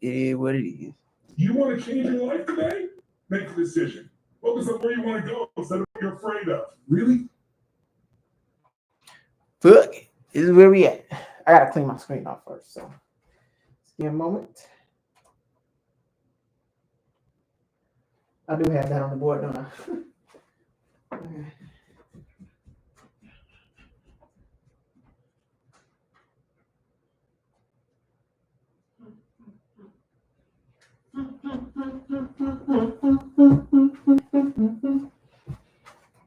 It is what it is. You want to change your life today? Make the decision. Focus on where you want to go instead of what you're afraid of. Really? Fuck it. This is where we at. I gotta clean my screen off first, so just give me a moment. I do have that on the board, don't I? Okay.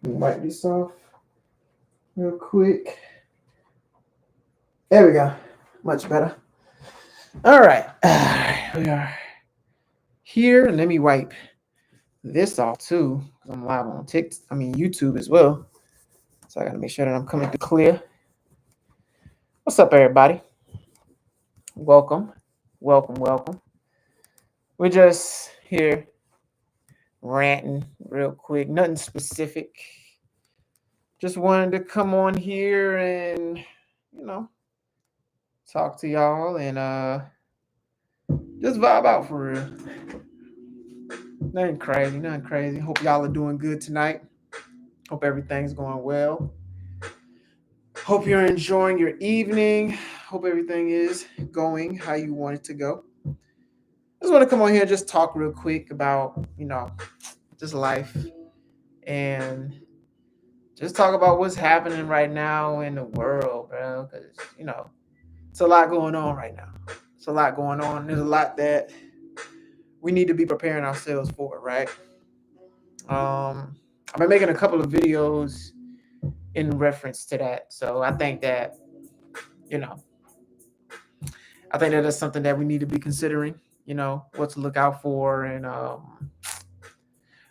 Wipe this off real quick. There we go. Much better. All right. We are here. Let me wipe this off too, because I'm live on YouTube as well. So I gotta make sure that I'm coming through clear. What's up, everybody? Welcome. We're just here ranting real quick. Nothing specific. Just wanted to come on here and, talk to y'all and just vibe out for real. Nothing crazy. Hope y'all are doing good tonight. Hope everything's going well. Hope you're enjoying your evening. Hope everything is going how you want it to go. I just want to come on here and just talk real quick about, just life and just talk about what's happening right now in the world, bro. Because, it's a lot going on right now. It's a lot going on. There's a lot that we need to be preparing ourselves for, right? I've been making a couple of videos in reference to that. So I think that, that's something that we need to be considering, what to look out for and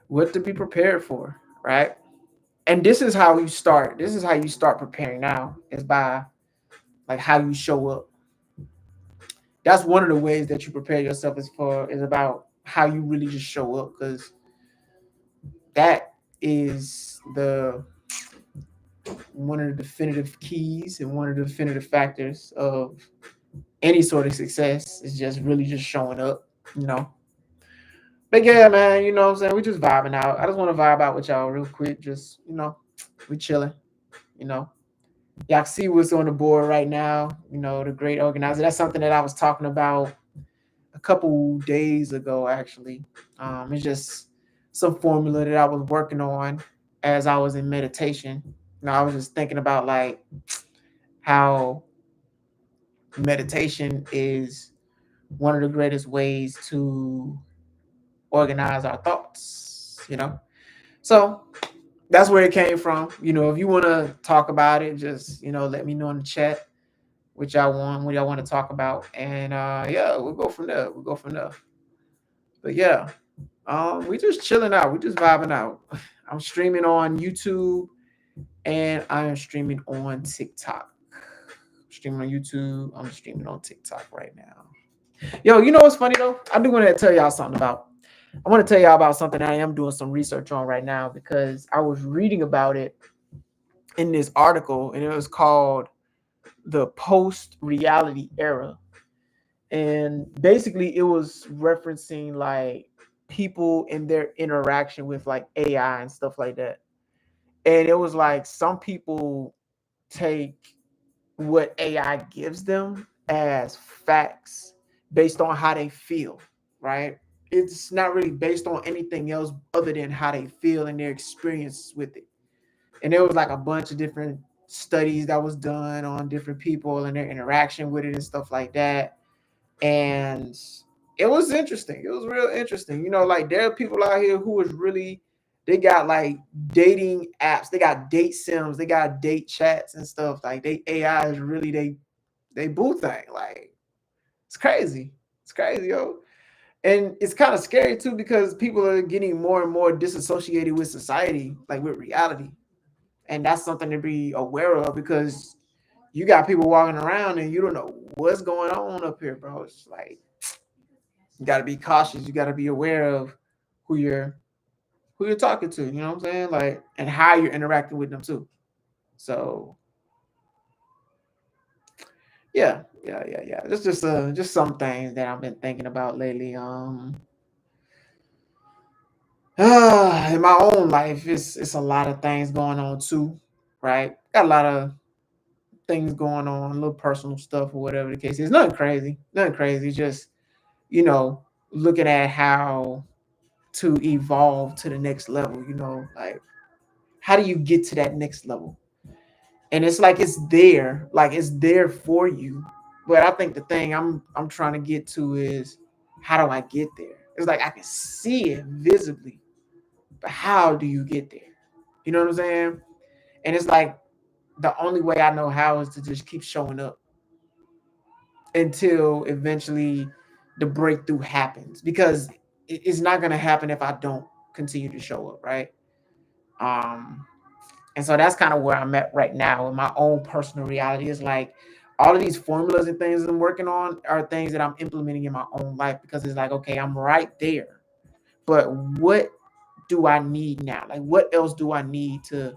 what to be prepared for, right? And this is how you start. This is how you start preparing now, is by like how you show up. That's one of the ways that you prepare yourself is about how you really just show up, because that is one of the definitive keys and one of the definitive factors of any sort of success is just really just showing up, But yeah, man, you know what I'm saying? We just vibing out. I just want to vibe out with y'all real quick. Just, we chilling, Y'all see what's on the board right now, the great organizer. That's something that I was talking about a couple days ago, actually. It's just some formula that I was working on as I was in meditation. I was just thinking about like how meditation is one of the greatest ways to organize our thoughts, So that's where it came from. If you want to talk about it, just, let me know in the chat what y'all want to talk about. And yeah, we'll go from there. But yeah, we just chilling out. We just vibing out. I'm streaming on YouTube and I am streaming on TikTok. Streaming on YouTube. I'm streaming on TikTok right now. Yo, you know what's funny though? I do want to tell y'all something about. I want to tell y'all about something I am doing some research on right now, because I was reading about it in this article, and it was called the post-reality era. And basically it was referencing like people and their interaction with like AI and stuff like that. And it was like some people take what AI gives them as facts based on how they feel, right? It's not really based on anything else other than how they feel and their experience with it. And there was like a bunch of different studies that was done on different people and their interaction with it and stuff like that. And it was interesting. It was real interesting. Like there are people out here who is really, they got like dating apps, they got date sims, they got date chats and stuff. Like they AI is really they boo thing. Like it's crazy. It's crazy, yo. And it's kind of scary too, because people are getting more and more disassociated with society, like with reality. And that's something to be aware of, because you got people walking around and you don't know what's going on up here, bro. It's like you got to be cautious. You got to be aware of who you're talking to. You know what I'm saying? Like, and how you're interacting with them too. So Yeah. Just some things that I've been thinking about lately. In my own life, it's a lot of things going on too, right? Got a lot of things going on, a little personal stuff or whatever the case is. Nothing crazy, nothing crazy. Just you know, looking at how to evolve to the next level. Like how do you get to that next level? And it's like like it's there for you. But I think the thing I'm trying to get to is how do I get there? It's like I can see it visibly, but how do you get there? You know what I'm saying? And it's like the only way I know how is to just keep showing up until eventually the breakthrough happens. Because it's not gonna happen if I don't continue to show up, right? Um, and so that's kind of where I'm at right now in my own personal reality. Is like all of these formulas and things I'm working on are things that I'm implementing in my own life because it's like, okay, I'm right there. But what do I need now? Like, what else do I need to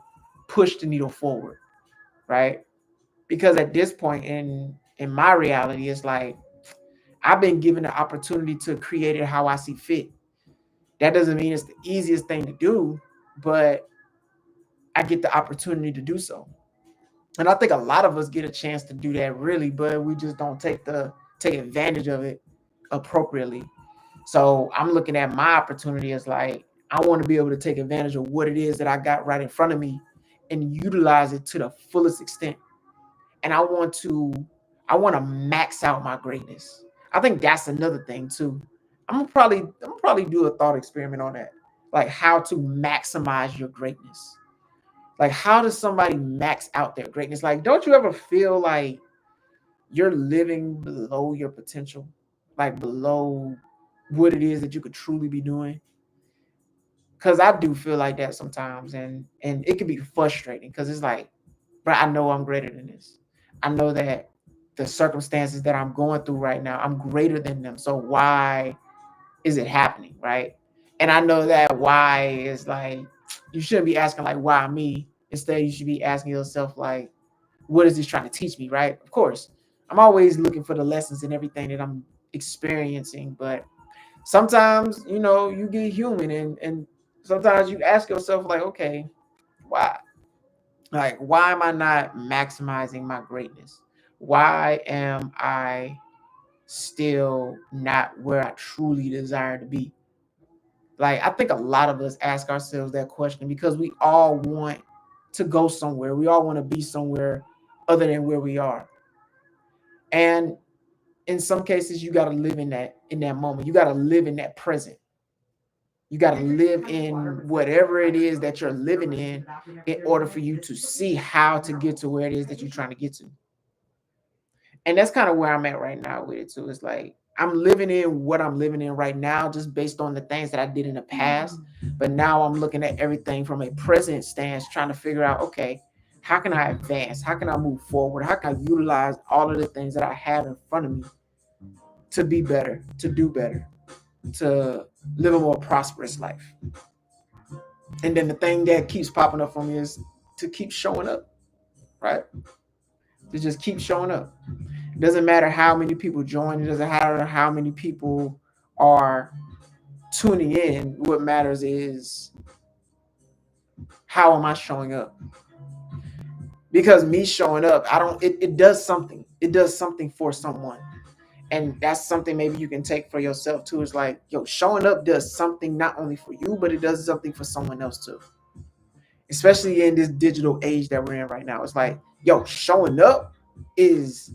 push the needle forward, right? Because at this point in my reality, it's like I've been given the opportunity to create it how I see fit. That doesn't mean it's the easiest thing to do, but I get the opportunity to do so. And I think a lot of us get a chance to do that really, but we just don't take advantage of it appropriately. So I'm looking at my opportunity as like I want to be able to take advantage of what it is that I got right in front of me and utilize it to the fullest extent. And I want to max out my greatness. I think that's another thing too. I'm gonna probably do a thought experiment on that. Like how to maximize your greatness. Like how does somebody max out their greatness? Like don't you ever feel like you're living below your potential? Like below what it is that you could truly be doing? Cuz I do feel like that sometimes and it can be frustrating cuz it's like, but I know I'm greater than this. I know that the circumstances that I'm going through right now, I'm greater than them. So why is it happening, right? And I know that why is like you shouldn't be asking like why me. Instead, you should be asking yourself like, what is this trying to teach me, right? Of course, I'm always looking for the lessons in everything that I'm experiencing, but sometimes you get human and sometimes you ask yourself like, okay, why? Like, why am I not maximizing my greatness? Why am I still not where I truly desire to be? Like, I think a lot of us ask ourselves that question because we all want to go somewhere. We all want to be somewhere other than where we are. And in some cases, you got to live in that moment. You got to live in that present. You got to live in whatever it is that you're living in order for you to see how to get to where it is that you're trying to get to. And that's kind of where I'm at right now with it too. It's like I'm living in what I'm living in right now, just based on the things that I did in the past. But now I'm looking at everything from a present stance, trying to figure out, okay, how can I advance? How can I move forward? How can I utilize all of the things that I have in front of me to be better, to do better, to live a more prosperous life? And then the thing that keeps popping up for me is to keep showing up, right? To just keep showing up. It doesn't matter how many people join. It doesn't matter how many people are tuning in. What matters is how am I showing up? Because me showing up, I don't. It does something. It does something for someone, and that's something maybe you can take for yourself too. It's like, yo, showing up does something not only for you, but it does something for someone else too. Especially in this digital age that we're in right now, it's like, yo, showing up is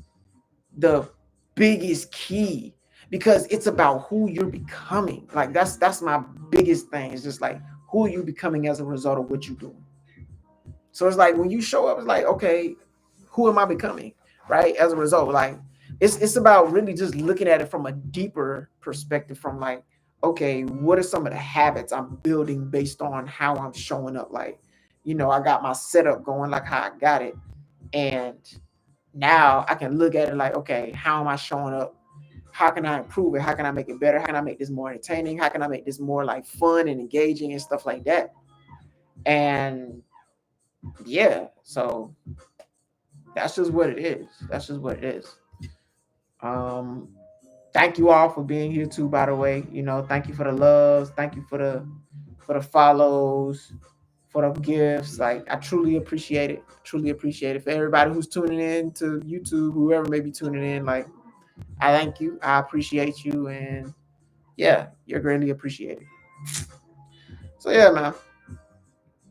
the biggest key because it's about who you're becoming. Like that's my biggest thing. It's just like who are you becoming as a result of what you're doing. So it's like when you show up, it's like, okay, who am I becoming? Right? As a result, like it's about really just looking at it from a deeper perspective, from like, okay, what are some of the habits I'm building based on how I'm showing up? Like, I got my setup going like how I got it. And now I can look at it like, okay, how am I showing up? How can I improve it? How can I make it better? How can I make this more entertaining? How can I make this more like fun and engaging and stuff like that? And yeah, so that's just what it is. That's just what it is. Um, thank you all for being here too. By the way, thank you for the loves. Thank you for the follows, for the gifts. Like I truly appreciate it. Truly appreciate it. For everybody who's tuning in to YouTube, whoever may be tuning in, like I thank you. I appreciate you, and yeah, you're greatly appreciated. So yeah, man,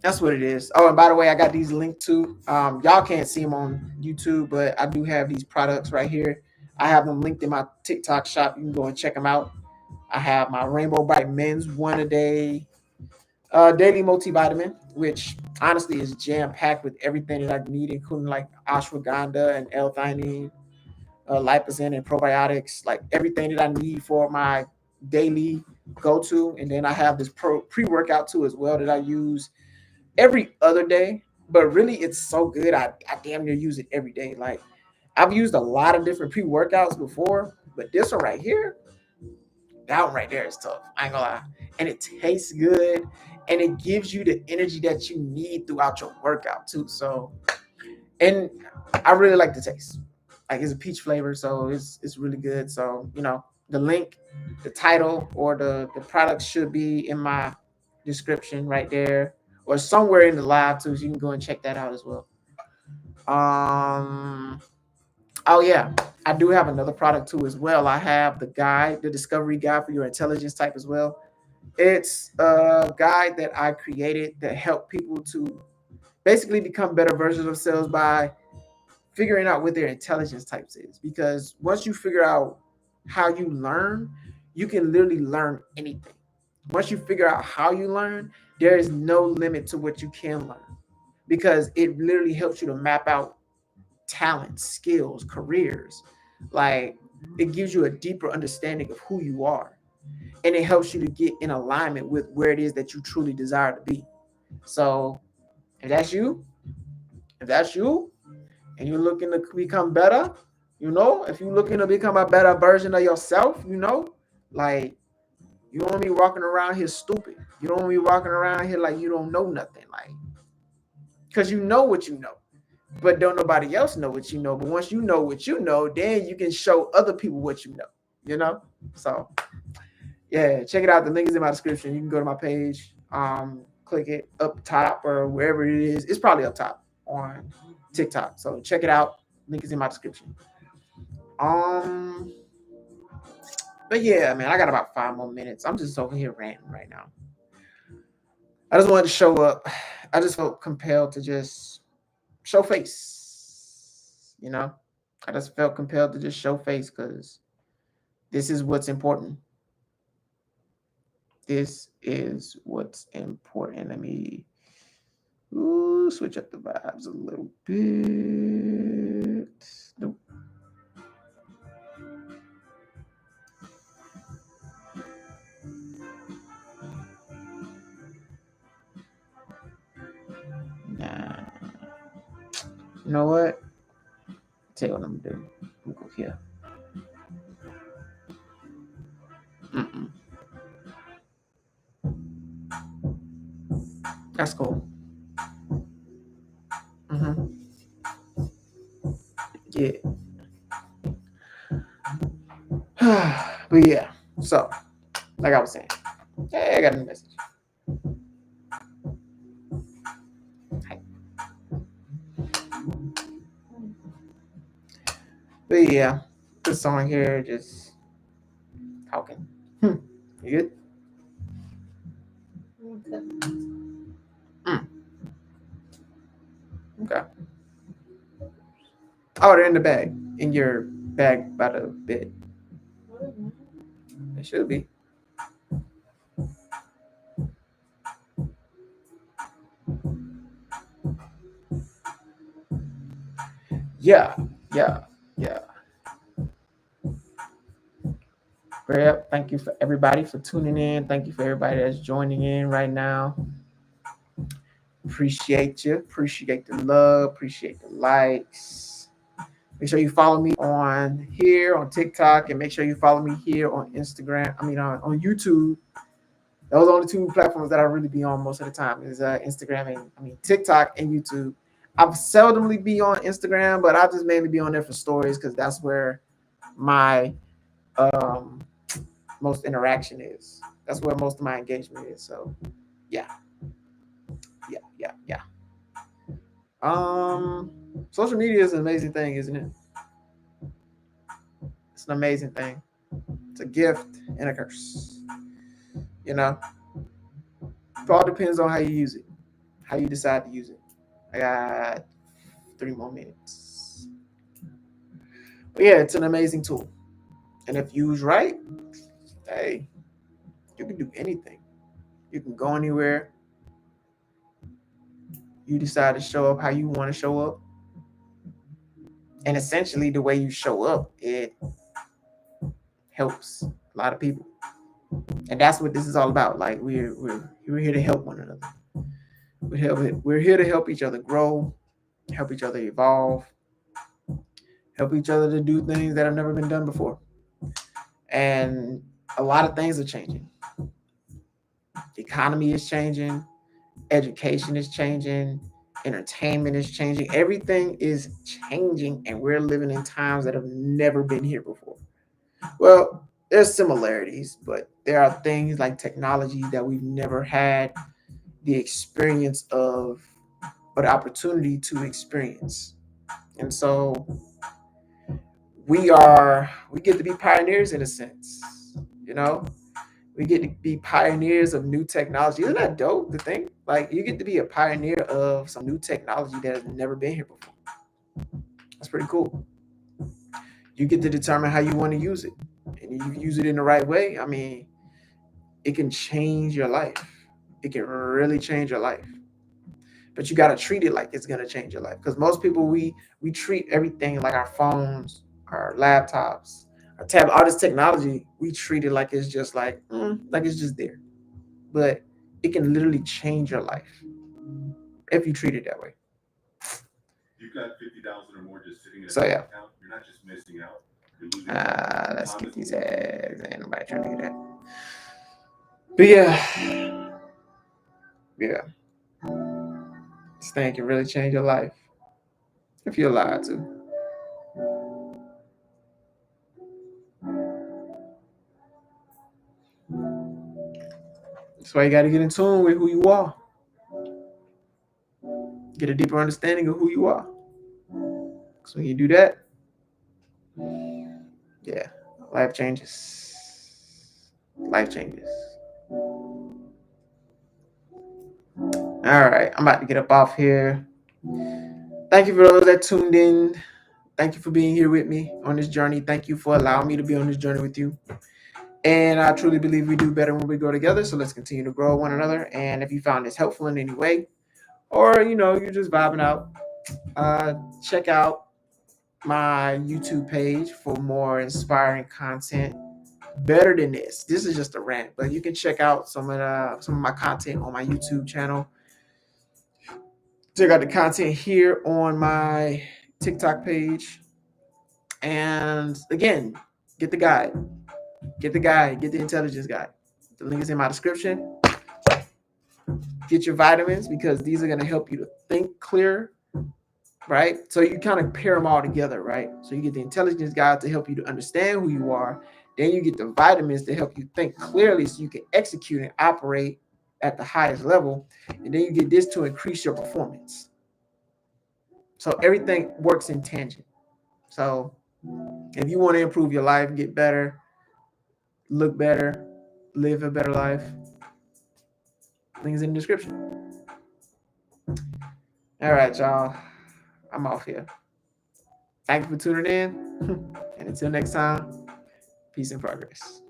that's what it is. Oh, and by the way, I got these linked too. Y'all can't see them on YouTube, but I do have these products right here. I have them linked in my TikTok shop. You can go and check them out. I have my Rainbow Bright Men's One a Day daily multivitamin, which honestly is jam packed with everything that I need, including like ashwagandha and L-theanine, lipozin and probiotics, like everything that I need for my daily go to. And then I have this pre workout too as well that I use every other day. But really, it's so good. I damn near use it every day. Like I've used a lot of different pre workouts before, but this one right here, that one right there is tough. I ain't gonna lie. And it tastes good and it gives you the energy that you need throughout your workout too. So, and I really like the taste. Like it's a peach flavor, so it's really good. So, the link, the title, or the product should be in my description right there, or somewhere in the live too. So you can go and check that out as well. Um oh yeah, I do have another product too as well. I have the guide, the discovery guide for your intelligence type as well. It's a guide that I created that help people to basically become better versions of themselves by figuring out what their intelligence types is. Because once you figure out how you learn, you can literally learn anything. Once you figure out how you learn, there is no limit to what you can learn because it literally helps you to map out talents, skills, careers. Like it gives you a deeper understanding of who you are, and it helps you to get in alignment with where it is that you truly desire to be. So if that's you, if that's you, and you're looking to become better, if you're looking to become a better version of yourself, like you don't want to be walking around here stupid. You don't want to be walking around here like you don't know nothing, like because you know what you know, but don't nobody else know what you know. But once you know what you know, then you can show other people what you know. You know, so yeah, check it out. The link is in my description. You can go to my page, click it up top or wherever it is. It's probably up top on TikTok. So check it out. Link is in my description. Um, but yeah, man, I got about 5 more minutes. I'm just over here ranting right now. I just wanted to show up. I just felt compelled to just show face. I just felt compelled to just show face because this is what's important. This is what's important. Let me switch up the vibes a little bit. Nope. Nah. You know what? Tell you what I'm gonna do. I'm gonna go here. Mm-mm. That's cool. Mm-hmm. Yeah. But yeah. So, like I was saying, hey, I got a new message. Hi. But yeah, this song here just talking. You good? Mm. Okay. Oh, they're in the bag. In your bag by the bed. It should be. Yeah. Yeah. Yeah. Great. Thank you for everybody for tuning in. Thank you for everybody that's joining in right now. Appreciate you. Appreciate the love. Appreciate the likes. Make sure you follow me on here on TikTok and make sure you follow me here on Instagram. I mean, on YouTube. Those are only two platforms that I really be on most of the time is Instagram and TikTok and YouTube. I seldomly be on Instagram, but I just mainly be on there for stories because that's where my most interaction is. That's where most of my engagement is. So yeah, yeah. Social media is an amazing thing, isn't it? It's an amazing thing. It's a gift and a curse. You know, it all depends on how you use it, how you decide to use it. I got 3 more minutes. But yeah, it's an amazing tool. And if used right, hey, you can do anything. You can go anywhere. You decide to show up how you want to show up. And essentially, the way you show up, it helps a lot of people. And that's what this is all about. Like we're here to help one another. We're here to help each other grow, help each other evolve, help each other to do things that have never been done before. And a lot of things are changing. The economy is changing, education is changing, entertainment is changing. Everything is changing, and we're living in times that have never been here before. Well, there's similarities, but there are things like technology that we've never had the experience of or the opportunity to experience. And so we get to be pioneers in a sense, you know? We get to be pioneers of new technology. Isn't that dope to think? Like you get to be a pioneer of some new technology that has never been here before. That's pretty cool. You get to determine how you want to use it. And if you use it in the right way, I mean, it can change your life. It can really change your life. But you got to treat it like it's going to change your life, because most people we treat everything like our phones, our laptops, our tab, all this technology, we treat it like it's just like it's just there. But it can literally change your life if you treat it that way. You've got 50,000 or more just sitting in a So yeah, account. You're not just missing out. You're losing out. let's get these eggs. Ain't nobody trying to do that. But yeah, this thing can really change your life if you're allowed to. That's why you got to get in tune with who you are, get a deeper understanding of who you are. So when you do that, yeah, life changes. Life changes. All right, I'm about to get up off here. Thank you for those that tuned in. Thank you for being here with me on this journey. Thank you for allowing me to be on this journey with you. And I truly believe we do better when we grow together. So let's continue to grow one another. And if you found this helpful in any way, or you're just vibing out, check out my YouTube page for more inspiring content. Better than this. This is just a rant, but you can check out some of my content on my YouTube channel. Check out the content here on my TikTok page. And again, get the guide. Get the guide. Get the intelligence guide. The link is in my description. Get your vitamins, because these are going to help you to think clear, right? So you kind of pair them all together, right? So you get the intelligence guide to help you to understand who you are. Then you get the vitamins to help you think clearly so you can execute and operate at the highest level. And then you get this to increase your performance. So everything works in tangent. So if you want to improve your life, get better, look better, live a better life, links in the description. All right, y'all. I'm off here. Thank you for tuning in. And until next time, peace and progress.